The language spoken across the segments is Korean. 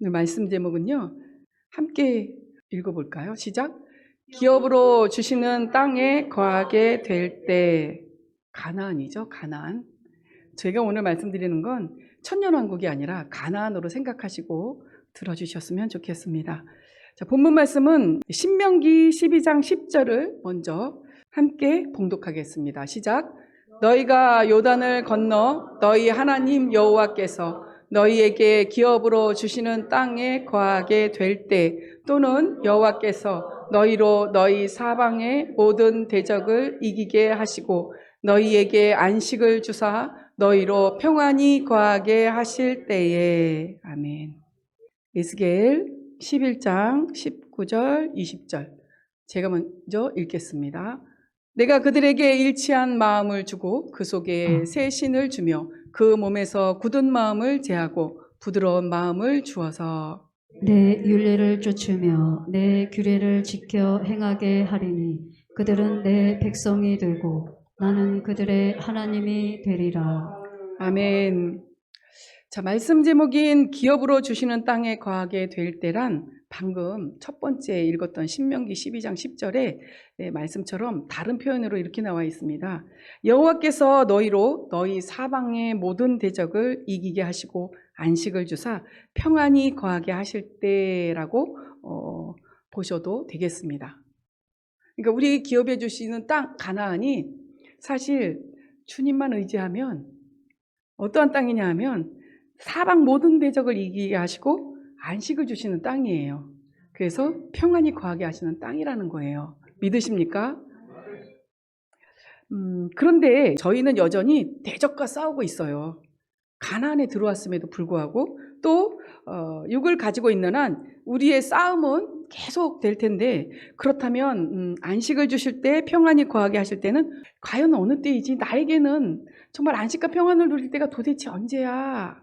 오늘 말씀 제목은요, 함께 읽어볼까요? 시작. 기업으로 주시는 땅에 거하게 될 때. 가나안이죠, 가나안. 제가 오늘 말씀드리는 건 천년왕국이 아니라 가나안으로 생각하시고 들어주셨으면 좋겠습니다. 자, 본문 말씀은 신명기 12장 10절을 먼저 함께 봉독하겠습니다. 시작. 너희가 요단을 건너 너희 하나님 여호와께서 너희에게 기업으로 주시는 땅에 거하게 될 때, 또는 여호와께서 너희로 너희 사방의 모든 대적을 이기게 하시고 너희에게 안식을 주사 너희로 평안히 거하게 하실 때에. 아멘. 에스겔 11장 19절 20절 제가 먼저 읽겠습니다. 내가 그들에게 일치한 마음을 주고 그 속에 새 신을 주며 그 몸에서 굳은 마음을 제하고 부드러운 마음을 주어서 내 율례를 쫓으며 내 규례를 지켜 행하게 하리니 그들은 내 백성이 되고 나는 그들의 하나님이 되리라. 아멘. 자, 말씀 제목인 기업으로 주시는 땅에 거하게 될 때란 방금 첫 번째 읽었던 신명기 12장 10절에 말씀처럼 다른 표현으로 이렇게 나와 있습니다. 여호와께서 너희로 너희 사방의 모든 대적을 이기게 하시고 안식을 주사 평안히 거하게 하실 때라고 보셔도 되겠습니다. 그러니까 우리 기업해 주시는 땅 가나안이 사실 주님만 의지하면 어떠한 땅이냐 하면 사방 모든 대적을 이기게 하시고 안식을 주시는 땅이에요. 그래서 평안히 거하게 하시는 땅이라는 거예요. 믿으십니까? 그런데 저희는 여전히 대적과 싸우고 있어요. 가나안에 들어왔음에도 불구하고 또 육을 가지고 있는 한 우리의 싸움은 계속 될 텐데, 그렇다면 안식을 주실 때 평안히 거하게 하실 때는 과연 어느 때이지? 나에게는 정말 안식과 평안을 누릴 때가 도대체 언제야?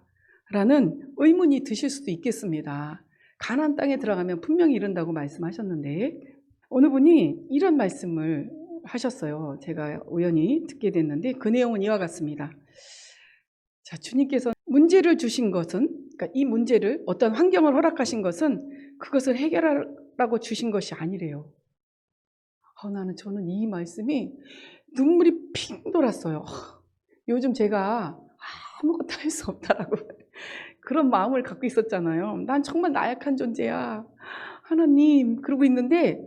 라는 의문이 드실 수도 있겠습니다. 가나안 땅에 들어가면 분명히 이른다고 말씀하셨는데, 어느 분이 이런 말씀을 하셨어요. 제가 우연히 듣게 됐는데 그 내용은 이와 같습니다. 자, 주님께서 문제를 주신 것은, 그러니까 이 문제를, 어떤 환경을 허락하신 것은 그것을 해결하라고 주신 것이 아니래요. 저는 이 말씀이 눈물이 핑 돌았어요. 요즘 제가 아무것도 할 수 없다라고 그런 마음을 갖고 있었잖아요. 난 정말 나약한 존재야, 하나님, 그러고 있는데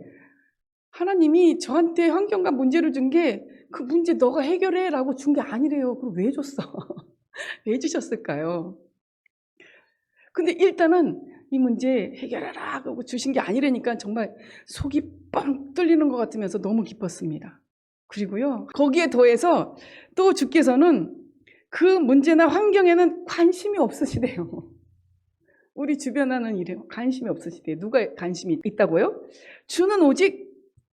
하나님이 저한테 환경과 문제를 준 게 그 문제 너가 해결해 라고 준 게 아니래요. 그럼 왜 줬어? 왜 주셨을까요? 근데 일단은 이 문제 해결해라 하고 주신 게 아니라니까 정말 속이 뻥 뚫리는 것 같으면서 너무 기뻤습니다. 그리고요, 거기에 더해서 또 주께서는 그 문제나 환경에는 관심이 없으시대요. 우리 주변에는 이래요. 관심이 없으시대요. 누가 관심이 있다고요? 주는 오직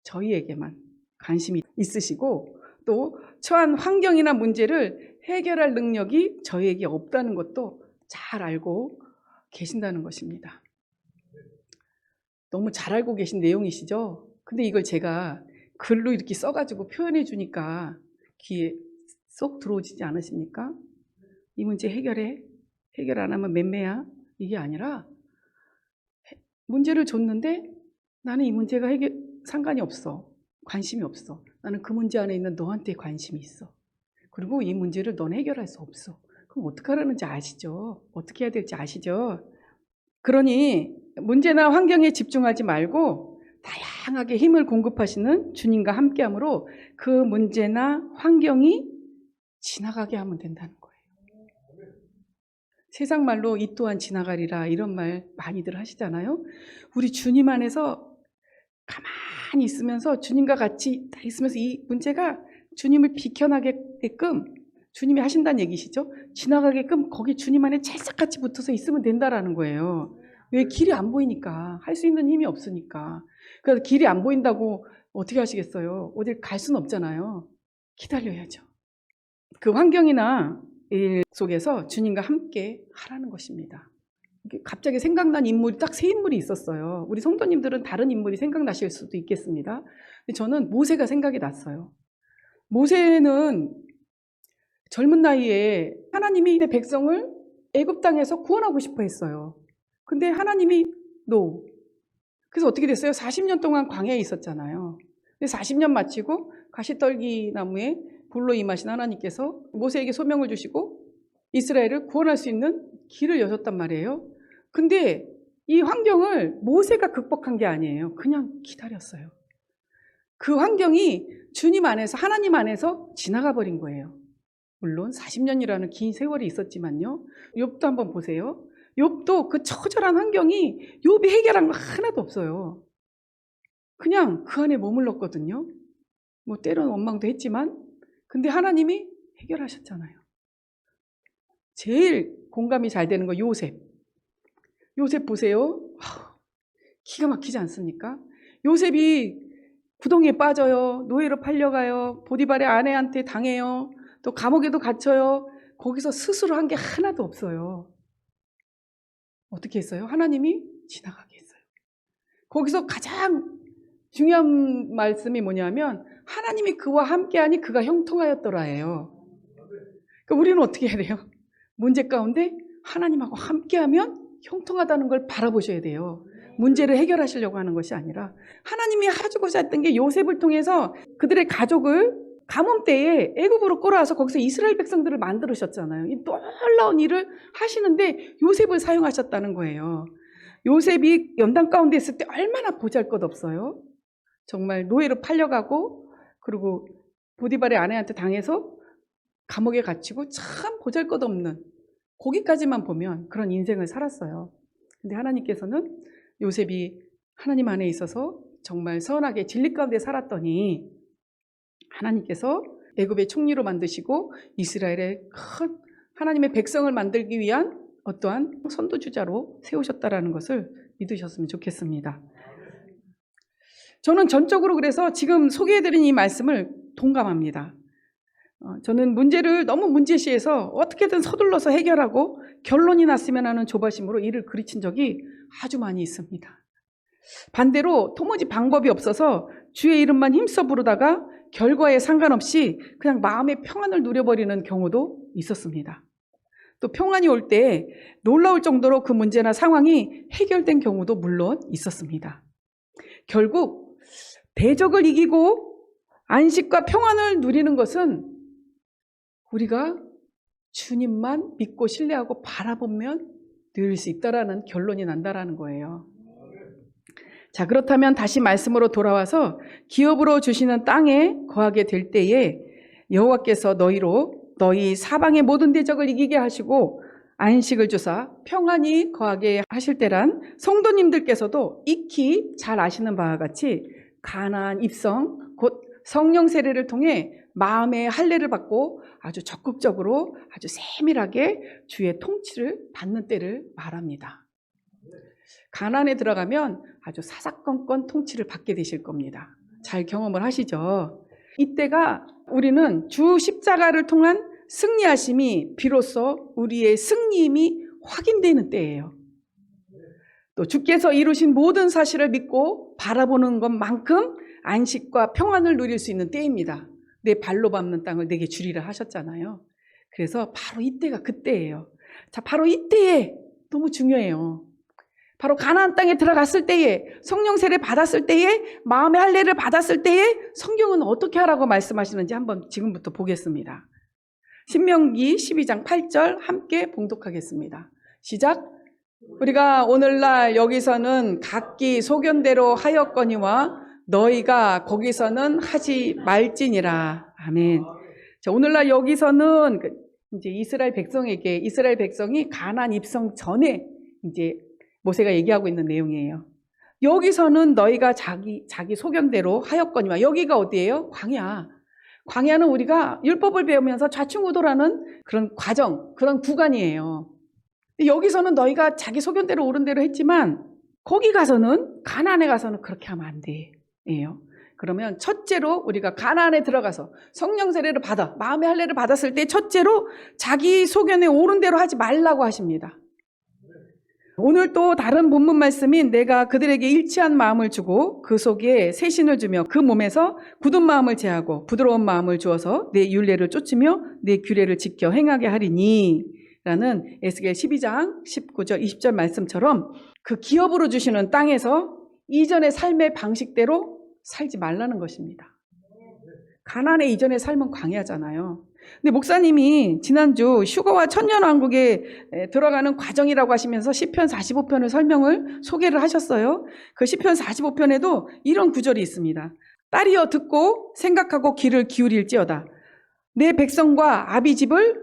저희에게만 관심이 있으시고, 또 처한 환경이나 문제를 해결할 능력이 저희에게 없다는 것도 잘 알고 계신다는 것입니다. 너무 잘 알고 계신 내용이시죠? 근데 이걸 제가 글로 이렇게 써가지고 표현해 주니까 귀에 쏙 들어오지 않으십니까? 이 문제 해결해? 해결 안 하면 맴매야? 이게 아니라 문제를 줬는데 나는 이 문제가 상관이 없어. 관심이 없어. 나는 그 문제 안에 있는 너한테 관심이 있어. 그리고 이 문제를 넌 해결할 수 없어. 그럼 어떻게 하라는지 아시죠? 어떻게 해야 될지 아시죠? 그러니 문제나 환경에 집중하지 말고 다양하게 힘을 공급하시는 주님과 함께함으로 그 문제나 환경이 지나가게 하면 된다는 거예요. 세상 말로 이 또한 지나가리라, 이런 말 많이들 하시잖아요. 우리 주님 안에서 가만히 있으면서, 주님과 같이 있으면서 이 문제가 주님을 비켜나게끔 주님이 하신다는 얘기시죠. 지나가게끔 거기 주님 안에 찰싹같이 붙어서 있으면 된다라는 거예요. 왜? 길이 안 보이니까. 할 수 있는 힘이 없으니까. 그래서 길이 안 보인다고 어떻게 하시겠어요? 어딜 갈 수는 없잖아요. 기다려야죠. 그 환경이나 일 속에서 주님과 함께 하라는 것입니다. 갑자기 생각난 인물이 딱 세 인물이 있었어요. 우리 성도님들은 다른 인물이 생각나실 수도 있겠습니다. 근데 저는 모세가 생각이 났어요. 모세는 젊은 나이에 하나님이 백성을 애굽 땅에서 구원하고 싶어 했어요. 근데 하나님이 노. 그래서 어떻게 됐어요? 40년 동안 광야에 있었잖아요. 40년 마치고 가시떨기 나무에 불로 임하신 하나님께서 모세에게 소명을 주시고 이스라엘을 구원할 수 있는 길을 여셨단 말이에요. 근데 이 환경을 모세가 극복한 게 아니에요. 그냥 기다렸어요. 그 환경이 주님 안에서, 하나님 안에서 지나가 버린 거예요. 물론 40년이라는 긴 세월이 있었지만요. 욥도 한번 보세요. 욥도 그 처절한 환경이 욥이 해결한 거 하나도 없어요. 그냥 그 안에 머물렀거든요. 뭐 때로는 원망도 했지만, 근데 하나님이 해결하셨잖아요. 제일 공감이 잘 되는 거 요셉. 요셉 보세요. 기가 막히지 않습니까? 요셉이 구덩이에 빠져요. 노예로 팔려가요. 보디발의 아내한테 당해요. 또 감옥에도 갇혀요. 거기서 스스로 한 게 하나도 없어요. 어떻게 했어요? 하나님이 지나가게 했어요. 거기서 가장 중요한 말씀이 뭐냐면 하나님이 그와 함께하니 그가 형통하였더라예요. 그러니까 우리는 어떻게 해야 돼요? 문제 가운데 하나님하고 함께하면 형통하다는 걸 바라보셔야 돼요. 문제를 해결하시려고 하는 것이 아니라 하나님이 하시고자 했던 게 요셉을 통해서 그들의 가족을 가뭄 때에 애굽으로 끌어와서 거기서 이스라엘 백성들을 만들으셨잖아요. 이 놀라운 일을 하시는데 요셉을 사용하셨다는 거예요. 요셉이 연단 가운데 있을 때 얼마나 보잘것없어요. 정말 노예로 팔려가고 그리고 보디발의 아내한테 당해서 감옥에 갇히고 참 보잘것없는, 거기까지만 보면 그런 인생을 살았어요. 근데 하나님께서는 요셉이 하나님 안에 있어서 정말 선하게 진리 가운데 살았더니 하나님께서 애굽의 총리로 만드시고 이스라엘의 큰 하나님의 백성을 만들기 위한 어떠한 선도주자로 세우셨다라는 것을 믿으셨으면 좋겠습니다. 저는 전적으로 그래서 지금 소개해드린 이 말씀을 동감합니다. 저는 문제를 너무 문제시해서 어떻게든 서둘러서 해결하고 결론이 났으면 하는 조바심으로 일을 그르친 적이 아주 많이 있습니다. 반대로 도무지 방법이 없어서 주의 이름만 힘써 부르다가 결과에 상관없이 그냥 마음의 평안을 누려버리는 경우도 있었습니다. 또 평안이 올 때 놀라울 정도로 그 문제나 상황이 해결된 경우도 물론 있었습니다. 결국 대적을 이기고 안식과 평안을 누리는 것은 우리가 주님만 믿고 신뢰하고 바라보면 누릴 수 있다라는 결론이 난다라는 거예요. 자, 그렇다면 다시 말씀으로 돌아와서 기업으로 주시는 땅에 거하게 될 때에 여호와께서 너희 사방의 모든 대적을 이기게 하시고 안식을 주사 평안히 거하게 하실 때란 성도님들께서도 익히 잘 아시는 바와 같이 가나안 입성 곧 성령 세례를 통해 마음의 할례를 받고 아주 적극적으로 아주 세밀하게 주의 통치를 받는 때를 말합니다. 가나안에 들어가면 아주 사사건건 통치를 받게 되실 겁니다. 잘 경험을 하시죠. 이때가 우리는 주 십자가를 통한 승리하심이 비로소 우리의 승리임이 확인되는 때예요. 또 주께서 이루신 모든 사실을 믿고 바라보는 것만큼 안식과 평안을 누릴 수 있는 때입니다. 내 발로 밟는 땅을 내게 주리라 하셨잖아요. 그래서 바로 이때가 그때예요. 자, 바로 이때에 너무 중요해요. 바로 가나안 땅에 들어갔을 때에 성령 세례 받았을 때에 마음의 할례를 받았을 때에 성경은 어떻게 하라고 말씀하시는지 한번 지금부터 보겠습니다. 신명기 12장 8절 함께 봉독하겠습니다. 시작. 우리가 오늘날 여기서는 각기 소견대로 하였거니와 너희가 거기서는 하지 말지니라. 아멘. 자, 오늘날 여기서는 이제 이스라엘 백성이 가나안 입성 전에 이제 모세가 얘기하고 있는 내용이에요. 여기서는 너희가 자기 소견대로 하였거니와, 여기가 어디예요? 광야. 광야는 우리가 율법을 배우면서 좌충우돌하는 그런 과정, 그런 구간이에요. 여기서는 너희가 자기 소견대로 옳은 대로 했지만 거기 가서는, 가나안에 가서는 그렇게 하면 안 돼요. 그러면 첫째로 우리가 가나안에 들어가서 성령 세례를 받아 마음의 할례를 받았을 때 첫째로 자기 소견에 옳은 대로 하지 말라고 하십니다. 오늘 또 다른 본문 말씀인 내가 그들에게 일치한 마음을 주고 그 속에 새신을 주며 그 몸에서 굳은 마음을 제하고 부드러운 마음을 주어서 내 율례를 쫓으며 내 규례를 지켜 행하게 하리니, 라는 에스겔 12장 19절 20절 말씀처럼 그 기업으로 주시는 땅에서 이전의 삶의 방식대로 살지 말라는 것입니다. 가나안의 이전의 삶은 광야잖아요. 근데 목사님이 지난주 휴거와 천년왕국에 들어가는 과정이라고 하시면서 시편 45편의 설명을 소개를 하셨어요. 그 시편 45편에도 이런 구절이 있습니다. 딸이여 듣고 생각하고 귀를 기울일지어다. 내 백성과 아비 집을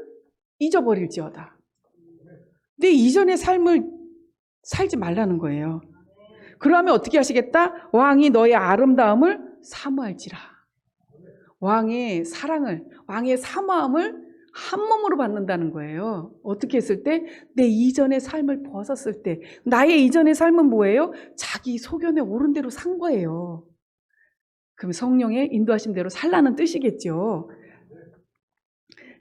잊어버릴지어다. 내 이전의 삶을 살지 말라는 거예요. 그러면 어떻게 하시겠다? 왕이 너의 아름다움을 사모할지라. 왕의 사랑을, 왕의 사모함을 한 몸으로 받는다는 거예요. 어떻게 했을 때? 내 이전의 삶을 벗었을 때. 나의 이전의 삶은 뭐예요? 자기 소견에 옳은 대로 산 거예요. 그럼 성령의 인도하신 대로 살라는 뜻이겠죠.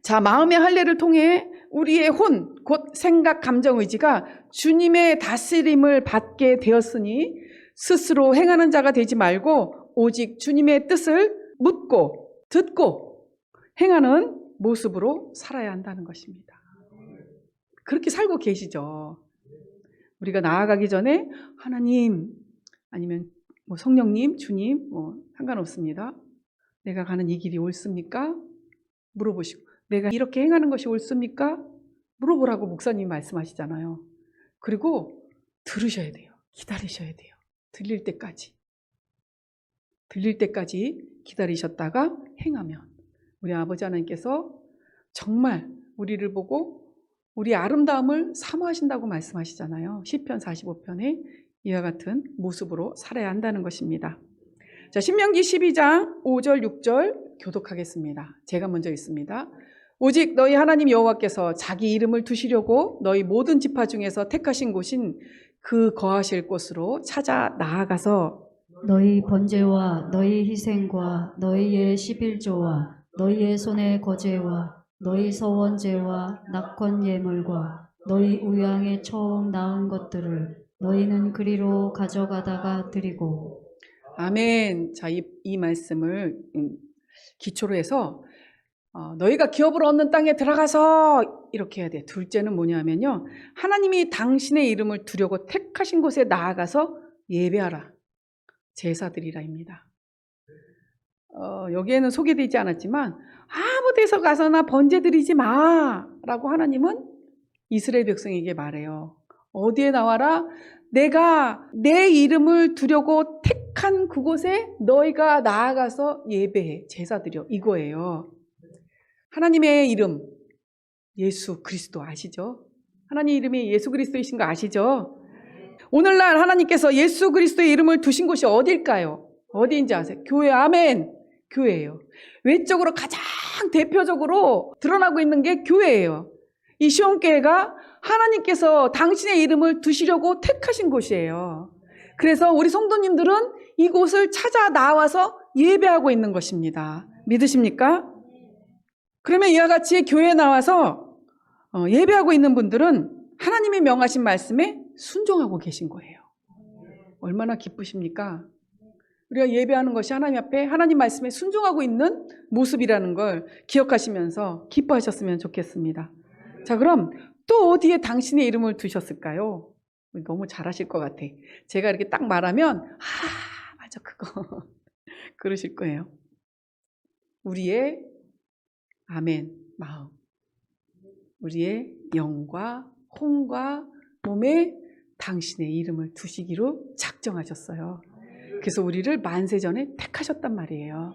자, 마음의 할례를 통해 우리의 혼, 곧 생각, 감정, 의지가 주님의 다스림을 받게 되었으니 스스로 행하는 자가 되지 말고 오직 주님의 뜻을 묻고 듣고 행하는 모습으로 살아야 한다는 것입니다. 그렇게 살고 계시죠. 우리가 나아가기 전에 하나님 아니면 뭐 성령님, 주님 뭐 상관없습니다. 내가 가는 이 길이 옳습니까? 물어보시고 내가 이렇게 행하는 것이 옳습니까? 물어보라고 목사님이 말씀하시잖아요. 그리고 들으셔야 돼요. 기다리셔야 돼요. 들릴 때까지 기다리셨다가 행하면 우리 아버지 하나님께서 정말 우리를 보고 우리 아름다움을 사모하신다고 말씀하시잖아요. 시편 45편에 이와 같은 모습으로 살아야 한다는 것입니다. 자, 신명기 12장 5절 6절 교독하겠습니다. 제가 먼저 읽습니다. 오직 너희 하나님 여호와께서 자기 이름을 두시려고 너희 모든 지파 중에서 택하신 곳인 그 거하실 곳으로 찾아 나아가서 너희 번제와 너희 희생과 너희의 11조와 너희의 손의 거제와 너희 서원제와 낙헌 예물과 너희 우양의 처음 낳은 것들을 너희는 그리로 가져가다가 드리고. 아멘. 자, 이 말씀을 기초로 해서 너희가 기업을 얻는 땅에 들어가서 이렇게 해야 돼. 둘째는 뭐냐면요. 하나님이 당신의 이름을 두려고 택하신 곳에 나아가서 예배하라. 제사드리라입니다. 여기에는 소개되지 않았지만 아무 데서 가서나 번제 드리지 마라고 하나님은 이스라엘 백성에게 말해요. 어디에 나와라? 내가 내 이름을 두려고 택한 그곳에 너희가 나아가서 예배해, 제사드려, 이거예요. 하나님의 이름 예수 그리스도 아시죠? 하나님 이름이 예수 그리스도이신 거 아시죠? 오늘날 하나님께서 예수 그리스도의 이름을 두신 곳이 어딜까요? 어디인지 아세요? 교회. 아멘. 교회예요. 외적으로 가장 대표적으로 드러나고 있는 게 교회예요. 이 시온교회가 하나님께서 당신의 이름을 두시려고 택하신 곳이에요. 그래서 우리 성도님들은 이곳을 찾아 나와서 예배하고 있는 것입니다. 믿으십니까? 그러면 이와 같이 교회에 나와서 예배하고 있는 분들은 하나님의 명하신 말씀에 순종하고 계신 거예요. 얼마나 기쁘십니까? 우리가 예배하는 것이 하나님 앞에 하나님 말씀에 순종하고 있는 모습이라는 걸 기억하시면서 기뻐하셨으면 좋겠습니다. 자, 그럼 또 어디에 당신의 이름을 두셨을까요? 너무 잘하실 것 같아. 제가 이렇게 딱 말하면 맞아 그거 그러실 거예요. 우리의 아멘 마음, 우리의 영과 혼과 몸에 당신의 이름을 두시기로 작정하셨어요. 그래서 우리를 만세전에 택하셨단 말이에요.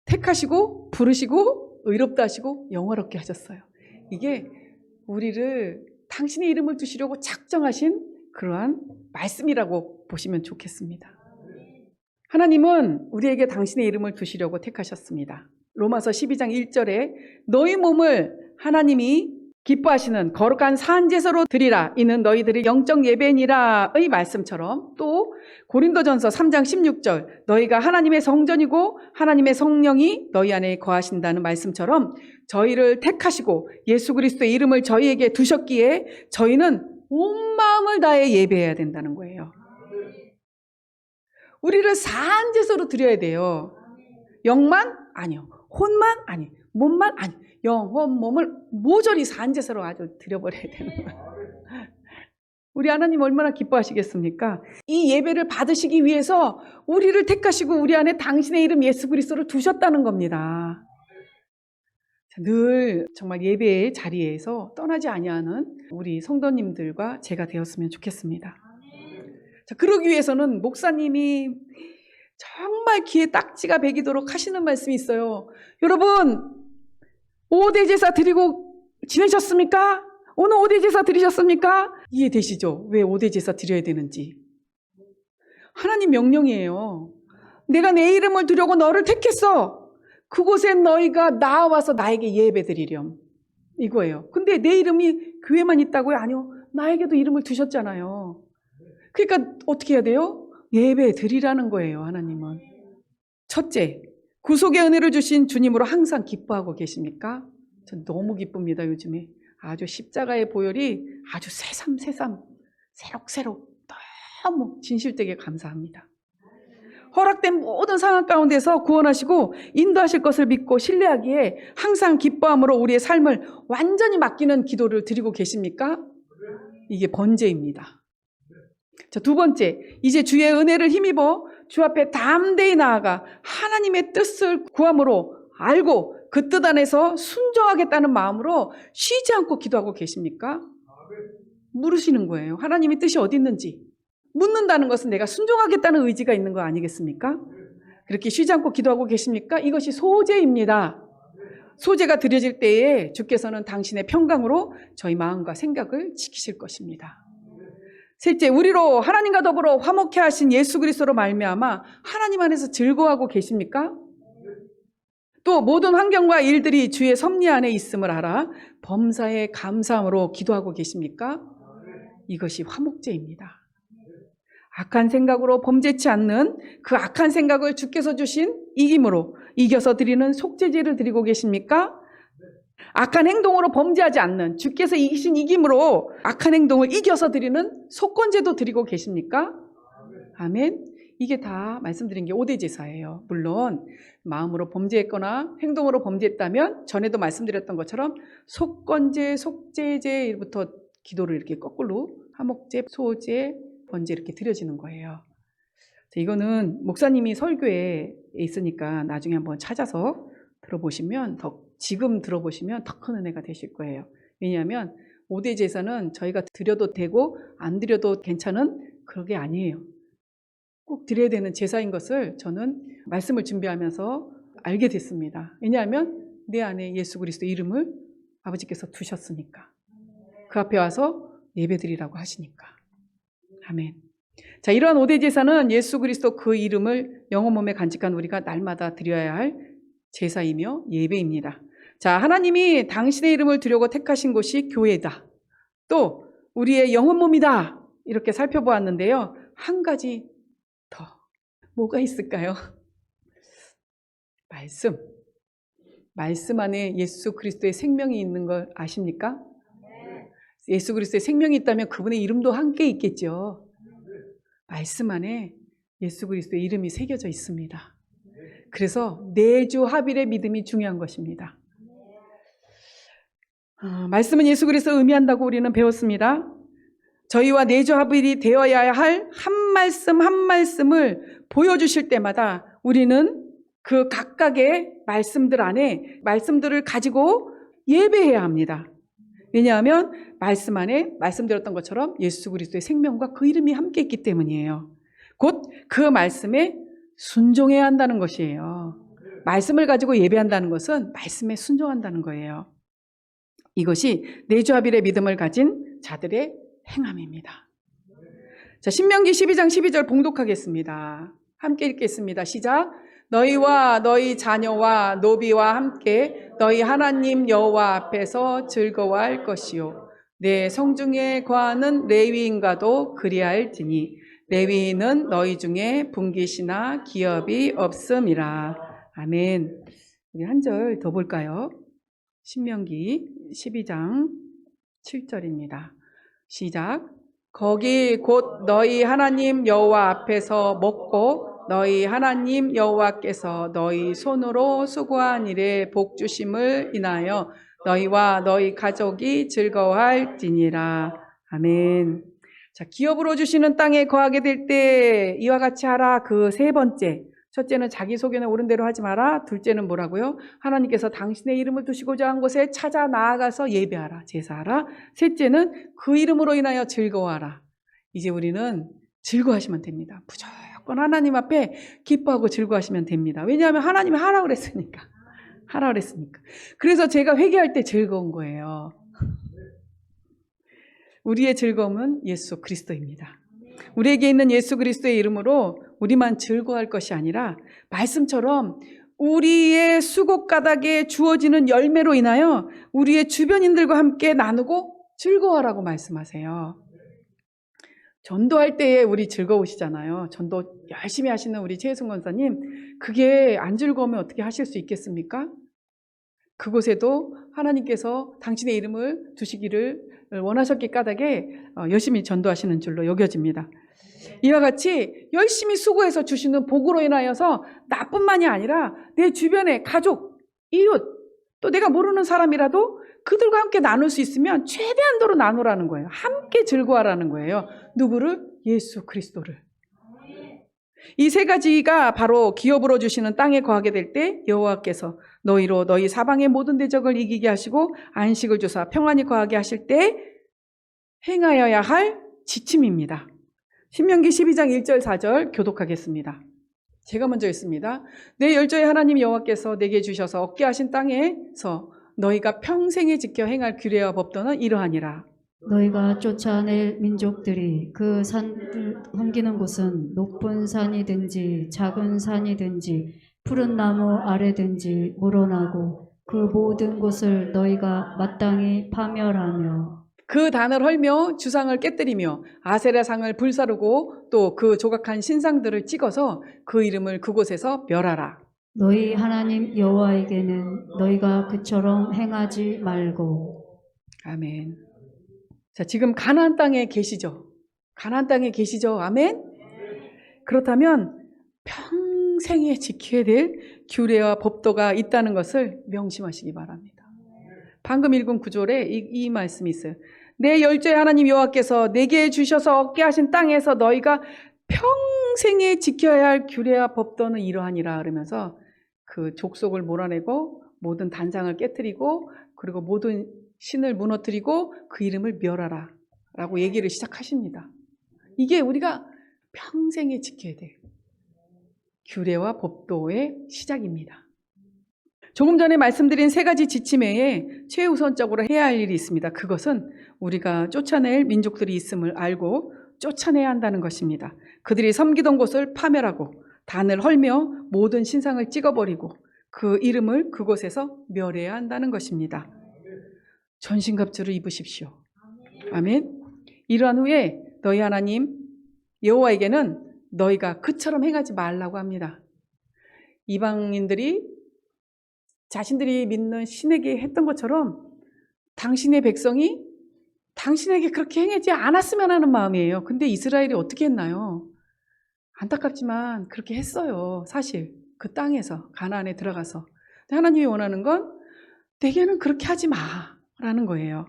택하시고 부르시고 의롭다 하시고 영화롭게 하셨어요. 이게 우리를 당신의 이름을 두시려고 작정하신 그러한 말씀이라고 보시면 좋겠습니다. 하나님은 우리에게 당신의 이름을 두시려고 택하셨습니다. 로마서 12장 1절에 너희 몸을 하나님이 기뻐하시는 거룩한 산제사로 드리라. 이는 너희들의 영적 예배니라의 말씀처럼 또 고린도전서 3장 16절 너희가 하나님의 성전이고 하나님의 성령이 너희 안에 거하신다는 말씀처럼 저희를 택하시고 예수 그리스도의 이름을 저희에게 두셨기에 저희는 온 마음을 다해 예배해야 된다는 거예요. 우리를 산제사로 드려야 돼요. 영만? 아니요. 혼만? 아니. 몸만? 아니. 영혼, 몸을 모조리 산제사로 아주 드려버려야 되는 거예요. 우리 하나님 얼마나 기뻐하시겠습니까? 이 예배를 받으시기 위해서 우리를 택하시고 우리 안에 당신의 이름 예수 그리스도를 두셨다는 겁니다. 늘 정말 예배의 자리에서 떠나지 아니하는 우리 성도님들과 제가 되었으면 좋겠습니다. 자, 그러기 위해서는 목사님이 정말 귀에 딱지가 배기도록 하시는 말씀이 있어요. 여러분, 5대 제사 드리고 지내셨습니까? 오늘 5대 제사 드리셨습니까? 이해되시죠? 왜 5대 제사 드려야 되는지. 하나님 명령이에요. 내가 내 이름을 두려고 너를 택했어. 그곳에 너희가 나와서 나에게 예배 드리렴. 이거예요. 근데 내 이름이 교회만 있다고요? 아니요. 나에게도 이름을 두셨잖아요. 그러니까 어떻게 해야 돼요? 예배 드리라는 거예요, 하나님은. 첫째, 구속의 은혜를 주신 주님으로 항상 기뻐하고 계십니까? 전 너무 기쁩니다, 요즘에. 아주 십자가의 보혈이 아주 새삼새삼, 새록새록 너무 진실되게 감사합니다. 허락된 모든 상황 가운데서 구원하시고 인도하실 것을 믿고 신뢰하기에 항상 기뻐함으로 우리의 삶을 완전히 맡기는 기도를 드리고 계십니까? 이게 번제입니다. 자, 두 번째, 이제 주의 은혜를 힘입어 주 앞에 담대히 나아가 하나님의 뜻을 구함으로 알고 그 뜻 안에서 순종하겠다는 마음으로 쉬지 않고 기도하고 계십니까? 물으시는 거예요. 하나님의 뜻이 어디 있는지. 묻는다는 것은 내가 순종하겠다는 의지가 있는 거 아니겠습니까? 그렇게 쉬지 않고 기도하고 계십니까? 이것이 소제입니다. 소제가 드려질 때에 주께서는 당신의 평강으로 저희 마음과 생각을 지키실 것입니다. 셋째, 우리로 하나님과 더불어 화목케 하신 예수 그리스도로 말미암아 하나님 안에서 즐거워하고 계십니까? 또 모든 환경과 일들이 주의 섭리 안에 있음을 알아 범사에 감사함으로 기도하고 계십니까? 이것이 화목제입니다. 악한 생각으로 범죄치 않는 그 악한 생각을 주께서 주신 이김으로 이겨서 드리는 속죄제를 드리고 계십니까? 악한 행동으로 범죄하지 않는 주께서 이기신 이김으로 악한 행동을 이겨서 드리는 속건제도 드리고 계십니까? 아멘. 이게 다 말씀드린 게 5대 제사예요. 물론 마음으로 범죄했거나 행동으로 범죄했다면 전에도 말씀드렸던 것처럼 속건제, 속죄제부터 기도를 이렇게 거꾸로 화목제, 소제, 번제 이렇게 드려지는 거예요. 이거는 목사님이 설교에 있으니까 나중에 한번 찾아서 들어보시면 지금 들어보시면 더 큰 은혜가 되실 거예요. 왜냐하면 5대 제사는 저희가 드려도 되고 안 드려도 괜찮은 그런 게 아니에요. 꼭 드려야 되는 제사인 것을 저는 말씀을 준비하면서 알게 됐습니다. 왜냐하면 내 안에 예수 그리스도 이름을 아버지께서 두셨으니까. 그 앞에 와서 예배드리라고 하시니까. 아멘. 자, 이러한 5대 제사는 예수 그리스도 그 이름을 영혼 몸에 간직한 우리가 날마다 드려야 할 제사이며 예배입니다. 자, 하나님이 당신의 이름을 두려고 택하신 곳이 교회다. 또 우리의 영혼 몸이다. 이렇게 살펴보았는데요. 한 가지 더 뭐가 있을까요? 말씀 안에 예수 그리스도의 생명이 있는 걸 아십니까? 예수 그리스도의 생명이 있다면 그분의 이름도 함께 있겠죠. 말씀 안에 예수 그리스도의 이름이 새겨져 있습니다. 그래서 내주 합일의 믿음이 중요한 것입니다. 말씀은 예수 그리스도를 의미한다고 우리는 배웠습니다. 저희와 내주 합일이 되어야 할 한 말씀 한 말씀을 보여주실 때마다 우리는 그 각각의 말씀들 안에 말씀들을 가지고 예배해야 합니다. 왜냐하면 말씀 안에 말씀드렸던 것처럼 예수 그리스도의 생명과 그 이름이 함께 있기 때문이에요. 곧 그 말씀에 순종해야 한다는 것이에요. 말씀을 가지고 예배한다는 것은 말씀에 순종한다는 거예요. 이것이 내주합일의 믿음을 가진 자들의 행함입니다. 자, 신명기 12장 12절 봉독하겠습니다. 함께 읽겠습니다. 시작. 너희와 너희 자녀와 노비와 함께 너희 하나님 여호와 앞에서 즐거워할 것이요 내 성중에 거하는 레위인과도 그리할지니 레위인은 너희 중에 분깃이나 기업이 없음이라. 아멘. 우리 한 절 더 볼까요? 신명기 12장 7절입니다. 시작. 거기 곧 너희 하나님 여호와 앞에서 먹고 너희 하나님 여호와께서 너희 손으로 수고한 일에 복 주심을 인하여 너희와 너희 가족이 즐거워할지니라. 아멘. 자, 기업으로 주시는 땅에 거하게 될 때 이와 같이 하라. 그 세 번째. 첫째는 자기소개는 옳은 대로 하지 마라. 둘째는 뭐라고요? 하나님께서 당신의 이름을 두시고자 한 곳에 찾아 나아가서 예배하라. 제사하라. 셋째는 그 이름으로 인하여 즐거워하라. 이제 우리는 즐거워하시면 됩니다. 무조건 하나님 앞에 기뻐하고 즐거워하시면 됩니다. 왜냐하면 하나님이 하라고 그랬으니까. 하라고 그랬으니까. 그래서 제가 회개할 때 즐거운 거예요. 우리의 즐거움은 예수 그리스도입니다. 우리에게 있는 예수 그리스도의 이름으로 우리만 즐거워할 것이 아니라 말씀처럼 우리의 수고 가닥에 주어지는 열매로 인하여 우리의 주변인들과 함께 나누고 즐거워하라고 말씀하세요. 전도할 때에 우리 즐거우시잖아요. 전도 열심히 하시는 우리 최혜승 권사님, 그게 안 즐거우면 어떻게 하실 수 있겠습니까? 그곳에도 하나님께서 당신의 이름을 두시기를 원하셨기 까닭에 열심히 전도하시는 줄로 여겨집니다. 이와 같이 열심히 수고해서 주시는 복으로 인하여서 나뿐만이 아니라 내 주변의 가족, 이웃, 또 내가 모르는 사람이라도 그들과 함께 나눌 수 있으면 최대한도로 나누라는 거예요. 함께 즐거워하라는 거예요. 누구를? 예수 그리스도를. 이 세 가지가 바로 기업으로 주시는 땅에 거하게 될 때 여호와께서 너희로 너희 사방의 모든 대적을 이기게 하시고 안식을 주사 평안히 거하게 하실 때 행하여야 할 지침입니다. 신명기 12장 1절 4절 교독하겠습니다. 제가 먼저 읽습니다. 내 열조의 하나님 여호와께서 내게 주셔서 얻게 하신 땅에서 너희가 평생에 지켜 행할 규례와 법도는 이러하니라. 너희가 쫓아낼 민족들이 그 산을 섬기는 곳은 높은 산이든지 작은 산이든지 푸른 나무 아래든지 물어나고 그 모든 곳을 너희가 마땅히 파멸하며 그 단을 헐며 주상을 깨뜨리며 아세라상을 불사르고 또 그 조각한 신상들을 찍어서 그 이름을 그곳에서 멸하라. 너희 하나님 여호와에게는 너희가 그처럼 행하지 말고. 아멘. 자, 지금 가나안 땅에 계시죠? 가나안 땅에 계시죠? 아멘? 그렇다면 평생에 지켜야 될 규례와 법도가 있다는 것을 명심하시기 바랍니다. 방금 읽은 구절에 이 말씀이 있어요. 내 열조의 하나님 여호와께서 내게 주셔서 얻게 하신 땅에서 너희가 평생에 지켜야 할 규례와 법도는 이러하니라 그러면서 그 족속을 몰아내고 모든 단상을 깨뜨리고 그리고 모든 신을 무너뜨리고 그 이름을 멸하라 라고 얘기를 시작하십니다. 이게 우리가 평생에 지켜야 될 규례와 법도의 시작입니다. 조금 전에 말씀드린 세 가지 지침 외에 최우선적으로 해야 할 일이 있습니다. 그것은 우리가 쫓아낼 민족들이 있음을 알고 쫓아내야 한다는 것입니다. 그들이 섬기던 곳을 파멸하고 단을 헐며 모든 신상을 찍어버리고 그 이름을 그곳에서 멸해야 한다는 것입니다. 전신갑주를 입으십시오. 아멘. 이러한 후에 너희 하나님 여호와에게는 너희가 그처럼 행하지 말라고 합니다. 이방인들이 자신들이 믿는 신에게 했던 것처럼 당신의 백성이 당신에게 그렇게 행하지 않았으면 하는 마음이에요. 근데 이스라엘이 어떻게 했나요? 안타깝지만 그렇게 했어요. 사실 그 땅에서 가나안에 들어가서. 하나님이 원하는 건 내게는 그렇게 하지 마라는 거예요.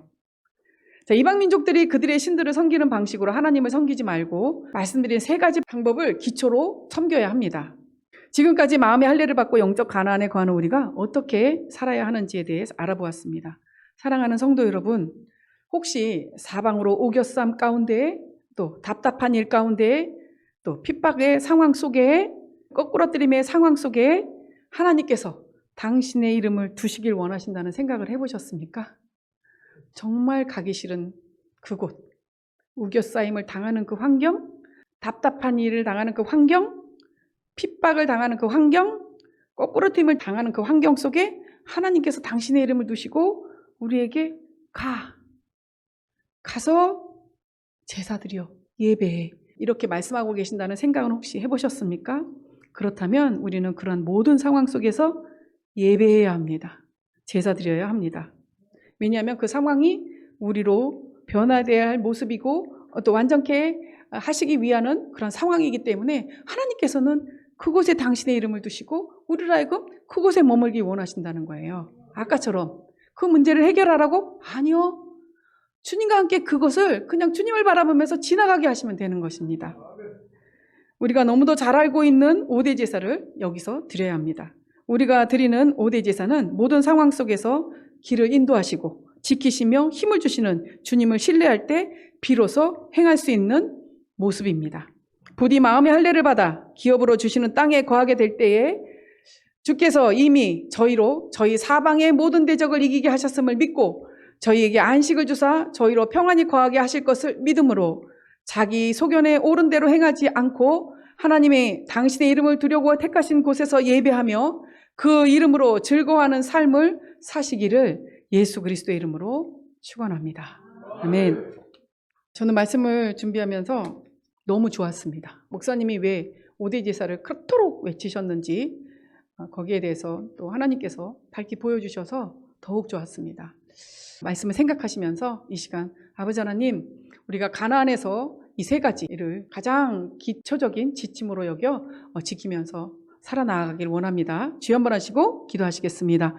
자, 이방 민족들이 그들의 신들을 섬기는 방식으로 하나님을 섬기지 말고 말씀드린 세 가지 방법을 기초로 섬겨야 합니다. 지금까지 마음의 할례를 받고 영적 가나안에 거하는 우리가 어떻게 살아야 하는지에 대해서 알아보았습니다. 사랑하는 성도 여러분, 혹시 사방으로 오겨쌈 가운데 또 답답한 일 가운데 또 핍박의 상황 속에 거꾸러뜨림의 상황 속에 하나님께서 당신의 이름을 두시길 원하신다는 생각을 해보셨습니까? 정말 가기 싫은 그곳, 우겨싸임을 당하는 그 환경, 답답한 일을 당하는 그 환경, 핍박을 당하는 그 환경, 거꾸러뜨림을 당하는 그 환경 속에 하나님께서 당신의 이름을 두시고 우리에게 가서 제사드려 예배해 이렇게 말씀하고 계신다는 생각은 혹시 해보셨습니까? 그렇다면 우리는 그런 모든 상황 속에서 예배해야 합니다. 제사드려야 합니다. 왜냐하면 그 상황이 우리로 변화되어야 할 모습이고 또 완전케 하시기 위한 그런 상황이기 때문에 하나님께서는 그곳에 당신의 이름을 두시고 우리를 하여금 그곳에 머물기 원하신다는 거예요. 아까처럼 그 문제를 해결하라고? 아니요. 주님과 함께 그것을 그냥 주님을 바라보면서 지나가게 하시면 되는 것입니다. 우리가 너무도 잘 알고 있는 5대 제사를 여기서 드려야 합니다. 우리가 드리는 5대 제사는 모든 상황 속에서 길을 인도하시고 지키시며 힘을 주시는 주님을 신뢰할 때 비로소 행할 수 있는 모습입니다. 부디 마음의 할례를 받아 기업으로 주시는 땅에 거하게 될 때에 주께서 이미 저희로 저희 사방의 모든 대적을 이기게 하셨음을 믿고 저희에게 안식을 주사 저희로 평안히 거하게 하실 것을 믿음으로 자기 소견에 옳은 대로 행하지 않고 하나님의 당신의 이름을 두려고 택하신 곳에서 예배하며 그 이름으로 즐거워하는 삶을 사시기를 예수 그리스도의 이름으로 축원합니다. 아멘. 저는 말씀을 준비하면서 너무 좋았습니다. 목사님이 왜 5대 제사를 그토록 외치셨는지 거기에 대해서 또 하나님께서 밝히 보여주셔서 더욱 좋았습니다. 말씀을 생각하시면서 이 시간 아버지 하나님, 우리가 가나안에서 이 세 가지를 가장 기초적인 지침으로 여겨 지키면서 살아나가길 원합니다. 주여 한번 하시고 기도하시겠습니다.